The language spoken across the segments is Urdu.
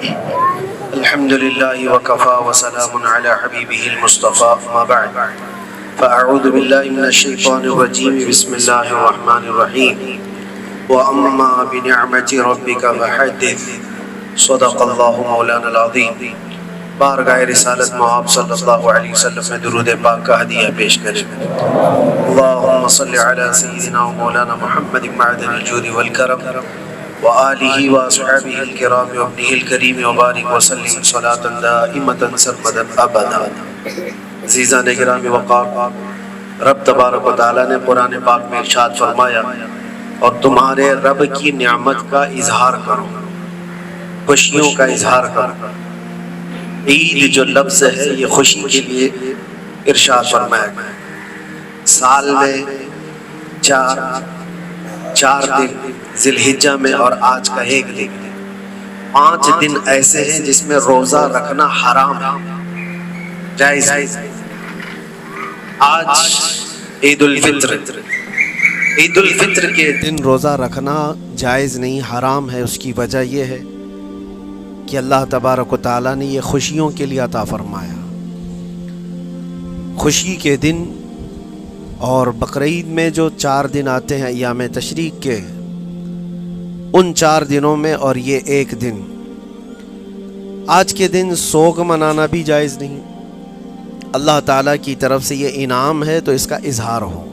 الحمد لله وكفى وسلام على حبيبه المصطفى ما بعد فأعوذ بالله من الشيطان الرجيم بسم الله الرحمن الرحيم وأما بنعمة ربك فحدث صدق الله مولانا العظيم۔ بارگاہ رسالت مآب صلی اللہ علیہ وسلم میں درود پاک کا ہدیہ پیش کریں۔ اللہم صلی علی سیدنا و مولانا محمد معدن الجود والکرم وآلہ واصحابہ الکرام وابنہ الکریم وبارک وسلم صلاة دائمة سرمدا ابدا۔ عزیزان گرامی وقار، رب تبارک و تعالیٰ نے قرآن پاک میں ارشاد فرمایا اور تمہارے رب کی نعمت کا اظہار کرو، خوشیوں کا اظہار کرو۔ عید جو لفظ ہے یہ خوشی کے لیے ارشاد فرمایا گیا۔ سال میں چار دن ذی الحجہ میں اور آج کا ایک دن، 5 دن ایسے ہیں جس میں روزہ رکھنا حرام ہے، جائز ہے۔ آج عید الفطر، عید الفطر کے دن روزہ رکھنا جائز نہیں، حرام ہے۔ اس کی وجہ یہ ہے کہ اللہ تبارک و تعالیٰ نے یہ خوشیوں کے لیے عطا فرمایا۔ خوشی کے دن اور بقرعید میں جو 4 دن آتے ہیں ایام تشریق کے، ان 4 دنوں میں اور یہ ایک دن، آج کے دن سوگ منانا بھی جائز نہیں۔ اللہ تعالیٰ کی طرف سے یہ انعام ہے تو اس کا اظہار ہو۔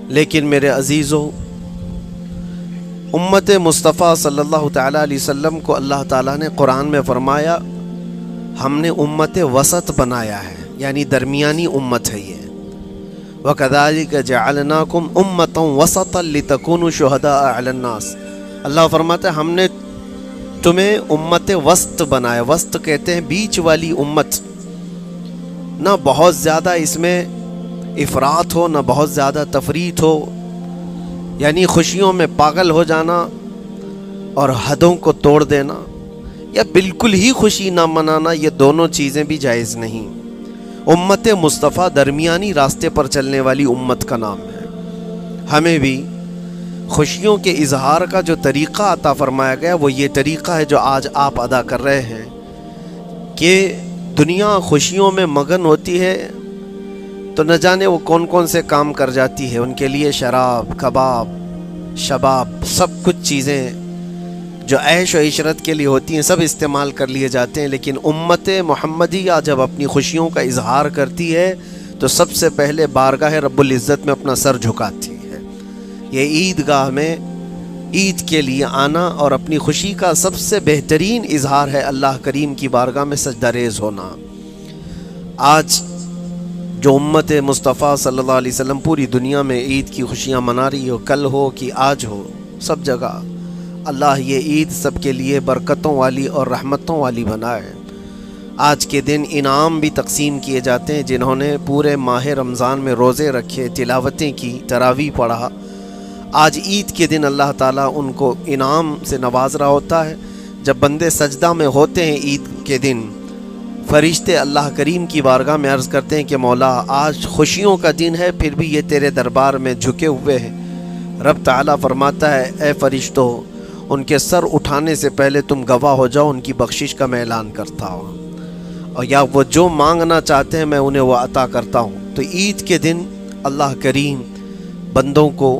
لیکن میرے عزیزو، امت مصطفیٰ صلی اللہ تعالیٰ علیہ وسلم کو اللہ تعالیٰ نے قرآن میں فرمایا ہم نے امت وسط بنایا ہے، یعنی درمیانی امت ہے یہ۔ وَكَذَلِكَ جَعَلْنَاكُمْ أُمَّةً وَسَطًا لِتَكُونُوا شُهَدَاءَ عَلَى النَّاسِ۔ اللہ فرماتا ہے ہم نے تمہیں امت وسط بنایا۔ وسط کہتے ہیں بیچ والی امت، نہ بہت زیادہ اس میں افراط ہو نہ بہت زیادہ تفریط ہو، یعنی خوشیوں میں پاگل ہو جانا اور حدوں کو توڑ دینا، یا بالکل ہی خوشی نہ منانا، یہ دونوں چیزیں بھی جائز نہیں۔ امت مصطفیٰ درمیانی راستے پر چلنے والی امت کا نام ہے۔ ہمیں بھی خوشیوں کے اظہار کا جو طریقہ عطا فرمایا گیا وہ یہ طریقہ ہے جو آج آپ ادا کر رہے ہیں، کہ دنیا خوشیوں میں مگن ہوتی ہے تو نہ جانے وہ کون کون سے کام کر جاتی ہے۔ ان کے لیے شراب، کباب، شباب، سب کچھ چیزیں جو عیش و عشرت کے لیے ہوتی ہیں سب استعمال کر لیے جاتے ہیں۔ لیکن امت محمدیہ جب اپنی خوشیوں کا اظہار کرتی ہے تو سب سے پہلے بارگاہ رب العزت میں اپنا سر جھکاتی ہے۔ یہ عیدگاہ میں عید کے لیے آنا اور اپنی خوشی کا سب سے بہترین اظہار ہے اللہ کریم کی بارگاہ میں سجدہ ریز ہونا۔ آج جو امت مصطفیٰ صلی اللہ علیہ وسلم پوری دنیا میں عید کی خوشیاں منا رہی ہو، کل ہو کہ آج ہو، سب جگہ اللہ یہ عید سب کے لیے برکتوں والی اور رحمتوں والی بنائے۔ آج کے دن انعام بھی تقسیم کیے جاتے ہیں، جنہوں نے پورے ماہ رمضان میں روزے رکھے، تلاوتیں کی، تراویح پڑھا، آج عید کے دن اللہ تعالیٰ ان کو انعام سے نواز رہا ہوتا ہے۔ جب بندے سجدہ میں ہوتے ہیں عید کے دن، فرشتے اللہ کریم کی بارگاہ میں عرض کرتے ہیں کہ مولا آج خوشیوں کا دن ہے، پھر بھی یہ تیرے دربار میں جھکے ہوئے ہیں۔ رب تعالیٰ فرماتا ہے اے فرشتوں، ان کے سر اٹھانے سے پہلے تم گواہ ہو جاؤ، ان کی بخشش کا میں اعلان کرتا ہوں، اور یا وہ جو مانگنا چاہتے ہیں میں انہیں وہ عطا کرتا ہوں۔ تو عید کے دن اللہ کریم بندوں کو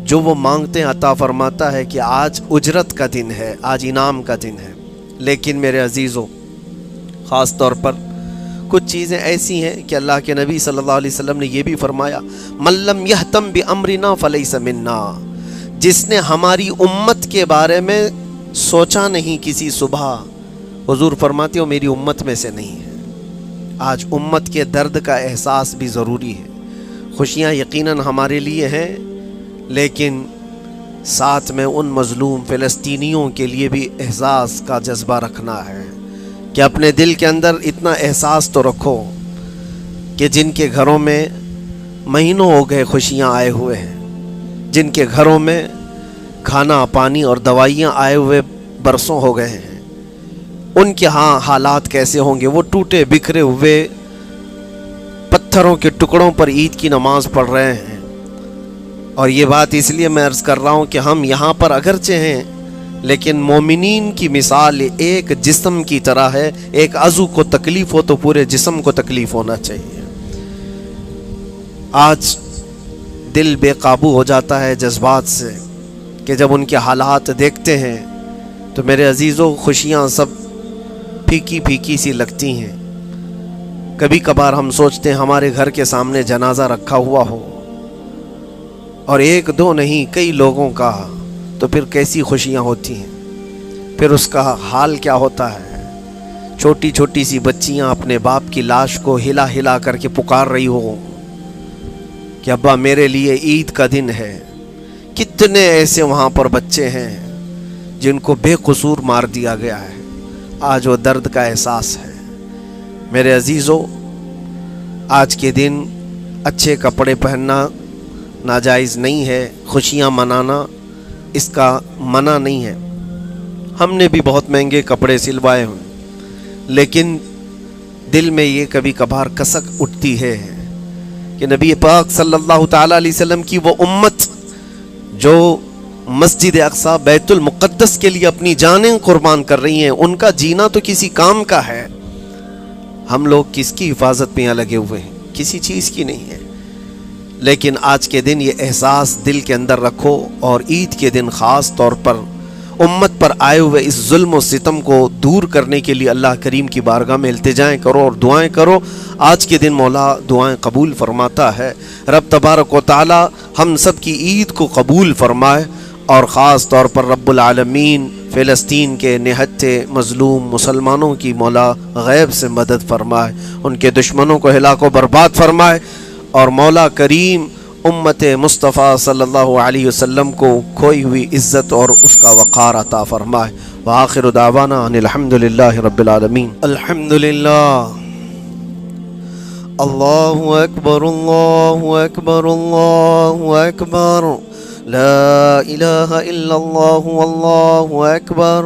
جو وہ مانگتے ہیں عطا فرماتا ہے کہ آج اجرت کا دن ہے، آج انعام کا دن ہے۔ لیکن میرے عزیزوں، خاص طور پر کچھ چیزیں ایسی ہیں کہ اللہ کے نبی صلی اللہ علیہ وسلم نے یہ بھی فرمایا من لم یہتم بامرنا فلیس منا، جس نے ہماری امت کے بارے میں سوچا نہیں کسی صبح، حضور فرماتے ہو میری امت میں سے نہیں ہے۔ آج امت کے درد کا احساس بھی ضروری ہے۔ خوشیاں یقیناً ہمارے لیے ہیں، لیکن ساتھ میں ان مظلوم فلسطینیوں کے لیے بھی احساس کا جذبہ رکھنا ہے، کہ اپنے دل کے اندر اتنا احساس تو رکھو کہ جن کے گھروں میں مہینوں ہو گئے خوشیاں آئے ہوئے ہیں، جن کے گھروں میں کھانا پانی اور دوائیاں آئے ہوئے برسوں ہو گئے ہیں، ان کے ہاں حالات کیسے ہوں گے؟ وہ ٹوٹے بکھرے ہوئے پتھروں کے ٹکڑوں پر عید کی نماز پڑھ رہے ہیں۔ اور یہ بات اس لیے میں عرض کر رہا ہوں کہ ہم یہاں پر اگرچہ ہیں لیکن مومنین کی مثال ایک جسم کی طرح ہے. ایک عضو کو تکلیف ہو تو پورے جسم کو تکلیف ہونا چاہیے. آج دل بے قابو ہو جاتا ہے جذبات سے کہ جب ان کے حالات دیکھتے ہیں تو میرے عزیزوں خوشیاں سب پھیکی پھیکی سی لگتی ہیں. کبھی کبھار ہم سوچتے ہیں ہمارے گھر کے سامنے جنازہ رکھا ہوا ہو اور ایک دو نہیں کئی لوگوں کا، تو پھر کیسی خوشیاں ہوتی ہیں. پھر اس کا حال کیا ہوتا ہے. چھوٹی چھوٹی سی بچیاں اپنے باپ کی لاش کو ہلا ہلا کر کے پکار رہی ہو کہ ابا میرے لیے عید کا دن ہے. کتنے ایسے وہاں پر بچے ہیں جن کو بے قصور مار دیا گیا ہے. آج وہ درد کا احساس ہے. میرے عزیزو، آج کے دن اچھے کپڑے پہننا ناجائز نہیں ہے. خوشیاں منانا اس کا منع نہیں ہے. ہم نے بھی بہت مہنگے کپڑے سلوائے ہیں، لیکن دل میں یہ کبھی کبھار کسک اٹھتی ہے کہ نبی پاک صلی اللہ تعالیٰ علیہ وسلم کی وہ امت جو مسجد اقصی بیت المقدس کے لیے اپنی جانیں قربان کر رہی ہیں، ان کا جینا تو کسی کام کا ہے. ہم لوگ کس کی حفاظت میں یہاں لگے ہوئے ہیں؟ کسی چیز کی نہیں ہے. لیکن آج کے دن یہ احساس دل کے اندر رکھو، اور عید کے دن خاص طور پر امت پر آئے ہوئے اس ظلم و ستم کو دور کرنے کے لیے اللہ کریم کی بارگاہ میں التجائیں کرو اور دعائیں کرو. آج کے دن مولا دعائیں قبول فرماتا ہے. رب تبارک و تعالی ہم سب کی عید کو قبول فرمائے، اور خاص طور پر رب العالمین فلسطین کے نہتے مظلوم مسلمانوں کی مولا غیب سے مدد فرمائے، ان کے دشمنوں کو ہلاک و برباد فرمائے، اور مولا کریم امت مصطفیٰ صلی اللہ علیہ وسلم کو کھوئی ہوئی عزت اور اس کا وقار عطا فرمائے. وآخر دعوانا ان الحمدللہ رب العالمین. الحمدللہ. اللہ اکبر اللہ اکبر اللہ اکبر. لا الہ الا اللہ واللہ اکبر.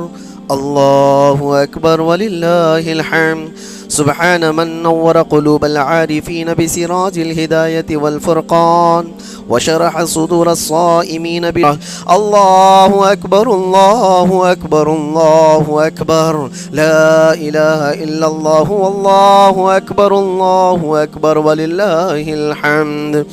اللہ اکبر وللہ الحمد. سبحان من نور قلوب العارفين بسراج الهداية والفرقان وشرح صدور الصائمين الله أكبر الله أكبر الله أكبر. لا إله إلا الله والله أكبر ولله الحمد.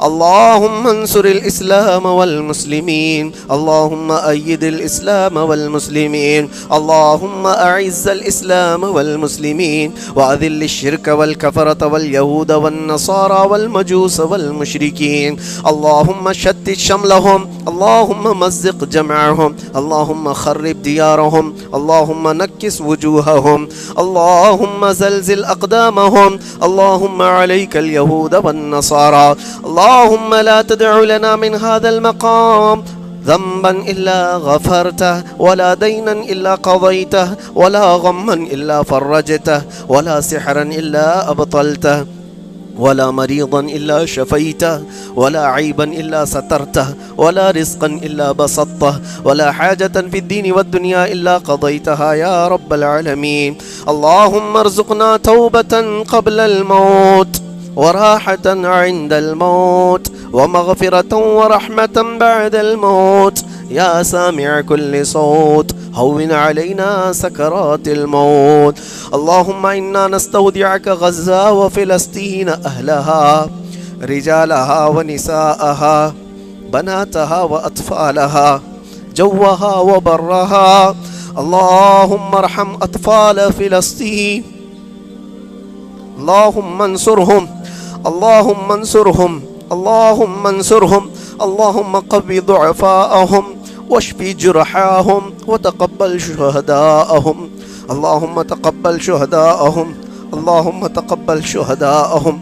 اللهم انصر الإسلام والمسلمين. اللهم أيد الإسلام والمسلمين. اللهم أعز الإسلام والمسلمين وأذل الشرك والكفرة واليهود والنصارى والمجوس والمشركين. اللهم شتت شملهم. اللهم مزق جمعهم. اللهم خرب ديارهم. اللهم نكس وجوههم. اللهم زلزل أقدامهم. اللهم عليك اليهود والنصارى. اللهم لا تدع لنا من هذا المقام ذنبا إلا غفرته، ولا دينا إلا قضيته، ولا غما إلا فرجته، ولا سحرا إلا أبطلته، ولا مريضا إلا شفيته، ولا عيبا إلا سترته، ولا رزقا إلا بسطته، ولا حاجة في الدين والدنيا إلا قضيتها يا رب العالمين. اللهم ارزقنا توبة قبل الموت، وراحة عند الموت، ومغفرة ورحمة بعد الموت. يا سامع كل صوت هون علينا سكرات الموت. اللهم إنا نستودعك غزة وفلسطين أهلها، رجالها ونساءها، بناتها وأطفالها، جوها وبرها. اللهم ارحم أطفال فلسطين. اللهم انصرهم. اللهم انصرهم. اللهم انصرهم. اللهم قوي ضعفاءهم واشف جرحاهم وتقبل شهداءهم. اللهم تقبل شهداءهم. اللهم تقبل شهداءهم.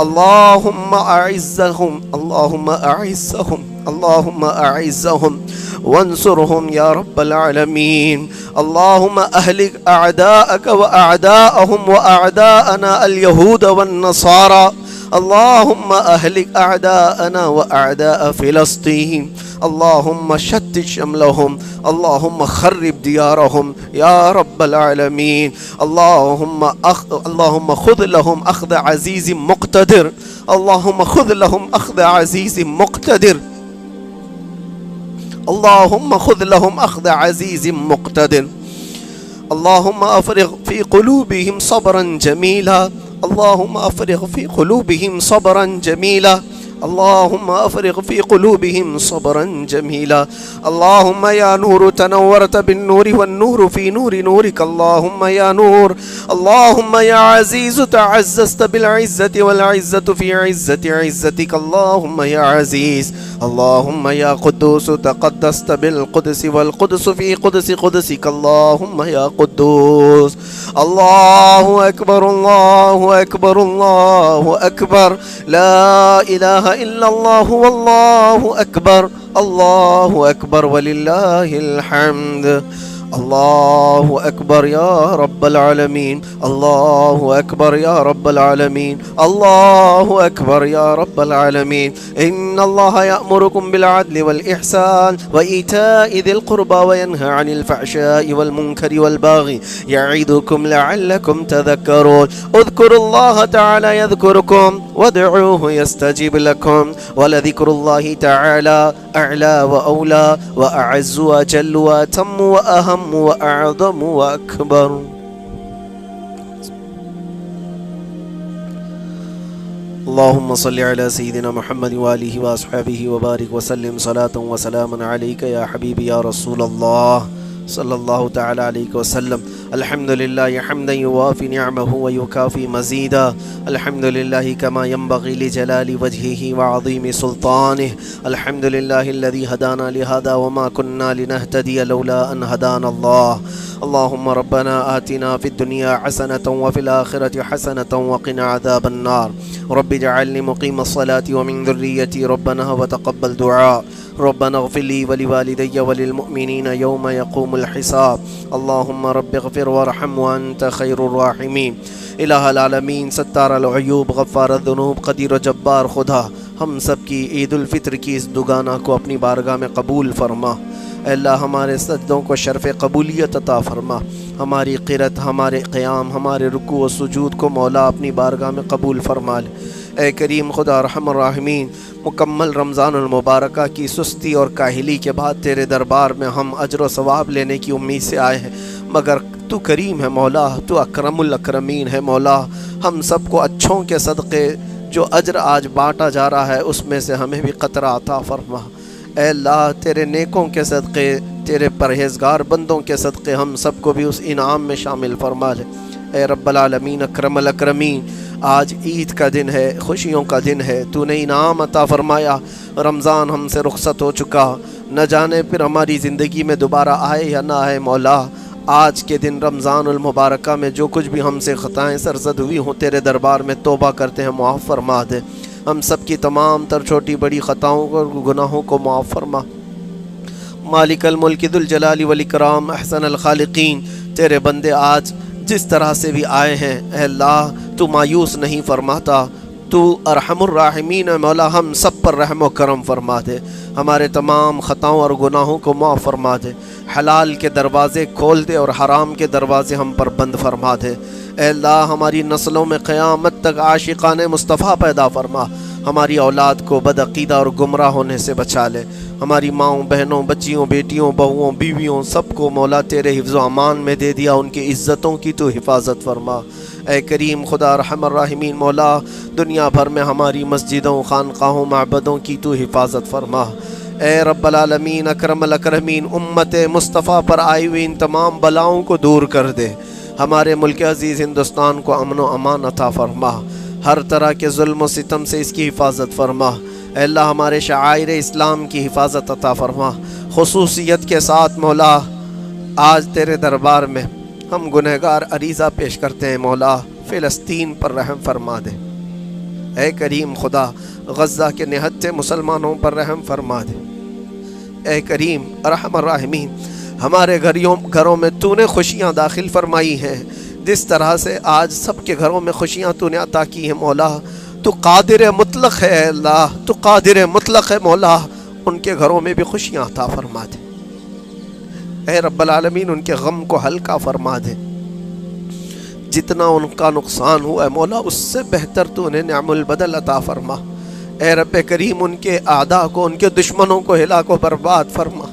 اللهم أعزهم. اللهم أعزهم. اللهم أعزهم وانصرهم يا رب العالمين. اللهم أهلك أعداءك وأعداءهم وأعداءنا اليهود والنصارى. اللهم أهلك أعداءنا وأعداء فلسطين. اللهم شتت شملهم. اللهم خرب ديارهم يا رب العالمين. اللهم خذ لهم أخذ عزيز مقتدر. اللهم خذ لهم أخذ عزيز مقتدر. اللهم خذ لهم أخذ عزيز مقتدر. اللهم أفرغ في قلوبهم صبرا جميلا. اللهم أفرغ في قلوبهم صبرا جميلا. اللهم أفرغ في قلوبهم صبرا جميلا. اللهم يا نور تنورت بالنور والنور في نور نورك. اللهم يا نور. اللهم يا عزيز تعززت بالعزة والعزة في عزة عزتك. اللهم يا عزيز. اللهم يا قدوس تقدست بالقدس والقدس في قدس قدسك. اللهم يا قدوس. الله أكبر الله أكبر الله أكبر. لا إله إلا الله والله أكبر. الله أكبر ولله الحمد. الله أكبر يا رب العالمين. الله أكبر يا رب العالمين. الله أكبر يا رب العالمين. إن الله يأمركم بالعدل والإحسان وإيتاء ذي القربى وينهى عن الفحشاء والمنكر والبغي يعظكم لعلكم تذكرون. اذكروا الله تعالى يذكركم وادعوه يستجب لكم ولذكر الله تعالى أعلى وأولى وأعز وأجل وأتم وأهم وأعظم وأكبر. اللهم صل على سيدنا محمد وآله وأصحابه وبارك وسلم صلاة وسلاما عليك يا حبيبي يا رسول الله صلى الله تعالى عليه وسلم. الحمد لله حمدا يوافي نعمه ويكافي مزيدا. الحمد لله كما ينبغي لجلال وجهه وعظيم سلطانه. الحمد لله الذي هدانا لهذا وما كنا لنهتدي لولا أن هدانا الله. اللهم ربنا آتنا في الدنيا حسنة وفي الآخرة حسنة وقنا عذاب النار. رب اجعلني مقيم الصلاة ومن ذريتي ربنا وتقبل دعاء. ربنا اغفر لي ولوالدي وللمؤمنين يوم يقوم الحساب. اللهم رب اغفر وارحم وأنت خير الراحمين. الہ العالمین ستار العیوب غفار الذنوب قدیر و جبار خدا ہم سب کی عید الفطر کی اس دگانہ کو اپنی بارگاہ میں قبول فرما. اے اللہ ہمارے سجدوں کو شرف قبولیت عطا فرما. ہماری قرت ہمارے قیام ہمارے رکوع و سجود کو مولا اپنی بارگاہ میں قبول فرما لے. اے کریم خدا رحم الراحمین مکمل رمضان المبارکہ کی سستی اور کاہلی کے بعد تیرے دربار میں ہم اجر و ثواب لینے کی امید سے آئے ہیں، مگر تو کریم ہے مولا، تو اکرم الاکرمین ہے مولا. ہم سب کو اچھوں کے صدقے جو اجر آج بانٹا جا رہا ہے اس میں سے ہمیں بھی قطرہ عطا فرما. اے اللہ تیرے نیکوں کے صدقے، تیرے پرہیزگار بندوں کے صدقے ہم سب کو بھی اس انعام میں شامل فرما لے. اے رب العالمین اکرم الاکرمین آج عید کا دن ہے، خوشیوں کا دن ہے، تو نے انعام عطا فرمایا. رمضان ہم سے رخصت ہو چکا، نہ جانے پھر ہماری زندگی میں دوبارہ آئے یا نہ آئے. مولا آج کے دن رمضان المبارکہ میں جو کچھ بھی ہم سے خطائیں سرزد ہوئی ہوں تیرے دربار میں توبہ کرتے ہیں، معاف فرما دے. ہم سب کی تمام تر چھوٹی بڑی خطاؤں اور گناہوں کو معاف فرما. مالک الملک ذو الجلال والاکرام احسن الخالقین تیرے بندے آج جس طرح سے بھی آئے ہیں اے اللہ تو مایوس نہیں فرماتا، تو ارحم الراحمین ہے مولا. ہم سب پر رحم و کرم فرما دے، ہمارے تمام خطاؤں اور گناہوں کو معاف فرما دے. حلال کے دروازے کھول دے اور حرام کے دروازے ہم پر بند فرما دے. اے اللہ ہماری نسلوں میں قیامت تک عاشقان مصطفیٰ پیدا فرما. ہماری اولاد کو بدعقیدہ اور گمراہ ہونے سے بچا لے. ہماری ماؤں بہنوں بچیوں بیٹیوں بہوؤں بیویوں سب کو مولا تیرے حفظ و امان میں دے دیا، ان کی عزتوں کی تو حفاظت فرما. اے کریم خدا رحم الراحمین مولا دنیا بھر میں ہماری مسجدوں خانقاہوں معبدوں کی تو حفاظت فرما. اے رب العالمین اکرم الاکرمین امت مصطفیٰ پر آئی ہوئی ان تمام بلاؤں کو دور کر دے. ہمارے ملک عزیز ہندوستان کو امن و امان عطا فرما، ہر طرح کے ظلم و ستم سے اس کی حفاظت فرما. اے اللہ ہمارے شعائر اسلام کی حفاظت عطا فرما. خصوصیت کے ساتھ مولا آج تیرے دربار میں ہم گنہگار عریضہ پیش کرتے ہیں مولا فلسطین پر رحم فرما دے. اے کریم خدا غزہ کے نہتے مسلمانوں پر رحم فرما دے. اے کریم ارحم الراحمین ہمارے گھروں میں تو نے خوشیاں داخل فرمائی ہیں، جس طرح سے آج سب کے گھروں میں خوشیاں تو نے عطا کی ہیں مولا. تو قادر مطلق ہے اللہ، تو قادر مطلق ہے مولا، ان کے گھروں میں بھی خوشیاں عطا فرما دے. اے رب العالمین ان کے غم کو ہلکا فرما دے. جتنا ان کا نقصان ہوا ہے مولا اس سے بہتر تو انہیں نعم البدل عطا فرما. اے رب کریم ان کے اعداء کو، ان کے دشمنوں کو ہلاک و برباد فرما.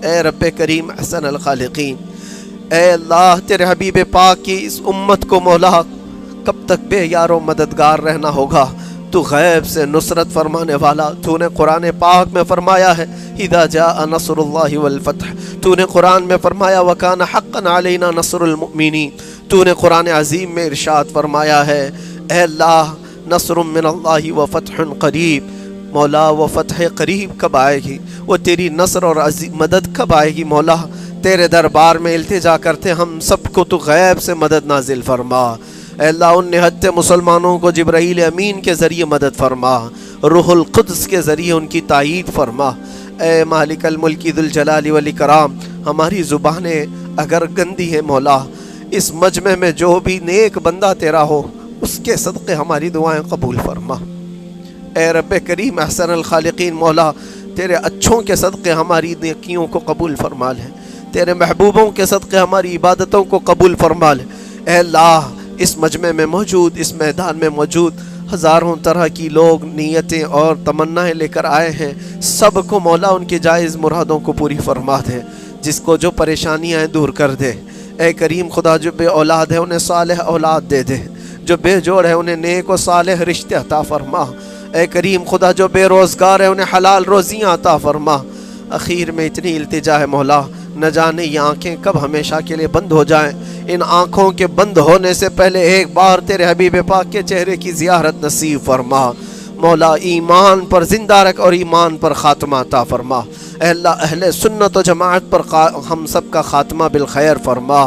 اے رب کریم احسن الخالقین، اے اللہ تیرے حبیب پاک کی اس امت کو مولا کب تک بے یار و مددگار رہنا ہوگا؟ تو غیب سے نصرت فرمانے والا، تو نے قرآن پاک میں فرمایا ہے اذا جاء نصر اللہ والفتح، تو نے قرآن میں فرمایا وکان حقا علینا نصر المؤمنین، تو نے قرآن عظیم میں ارشاد فرمایا ہے اے اللہ نصر من اللہ وفتح قریب، مولا وہ فتح قریب کب آئے گی؟ وہ تیری نصر اور مدد کب آئے گی؟ مولا تیرے دربار میں التجا کرتے ہم سب کو تو غیب سے مدد نازل فرما۔ اے اللہ ان نہتے مسلمانوں کو جبرائیل امین کے ذریعے مدد فرما، روح القدس کے ذریعے ان کی تائید فرما۔ اے مالک الملک ذو الجلال والاکرام، ہماری زبانیں اگر گندی ہیں مولا، اس مجمع میں جو بھی نیک بندہ تیرا ہو اس کے صدقے ہماری دعائیں قبول فرما۔ اے رب کریم احسن الخالقین، مولا تیرے اچھوں کے صدقے ہماری نیکیوں کو قبول فرما لے، تیرے محبوبوں کے صدقے ہماری عبادتوں کو قبول فرما لے۔ اے اللہ اس مجمع میں موجود، اس میدان میں موجود ہزاروں طرح کی لوگ نیتیں اور تمنائیں لے کر آئے ہیں، سب کو مولا ان کی جائز مرادوں کو پوری فرما دے، جس کو جو پریشانیاں ہیں دور کر دے۔ اے کریم خدا جو بے اولاد ہے انہیں صالح اولاد دے دے، جو بے جوڑ ہے انہیں نیک و صالح رشتے عطا فرما۔ اے کریم خدا جو بے روزگار ہے انہیں حلال روزیاں عطا فرما۔ اخیر میں اتنی التجا ہے مولا، نہ جانے یہ آنکھیں کب ہمیشہ کے لیے بند ہو جائیں، ان آنکھوں کے بند ہونے سے پہلے ایک بار تیرے حبیب پاک کے چہرے کی زیارت نصیب فرما۔ مولا ایمان پر زندہ رکھ اور ایمان پر خاتمہ عطا فرما۔ اے اللہ اہل سنت و جماعت پر ہم سب کا خاتمہ بالخیر فرما۔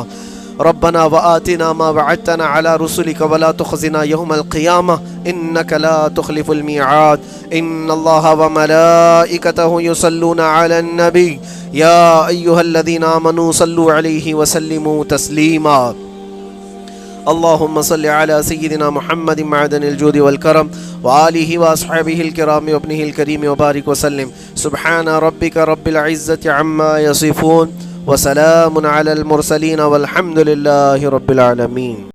ربنا وآتنا ما وعدتنا على رسلك ولا تخزنا يوم القيامة إنك لا تخلف الميعاد إن الله وملائكته يصلون على النبي يا أيها الذين آمنوا صلوا عليه وسلموا تسليما اللهم صل على سيدنا محمد معدن الجود والكرم وآله وأصحابه الكرام وابنه الكريم وبارك وسلم سبحان ربك رب العزة عما يصفون وسلام على المرسلين والحمد لله رب العالمين۔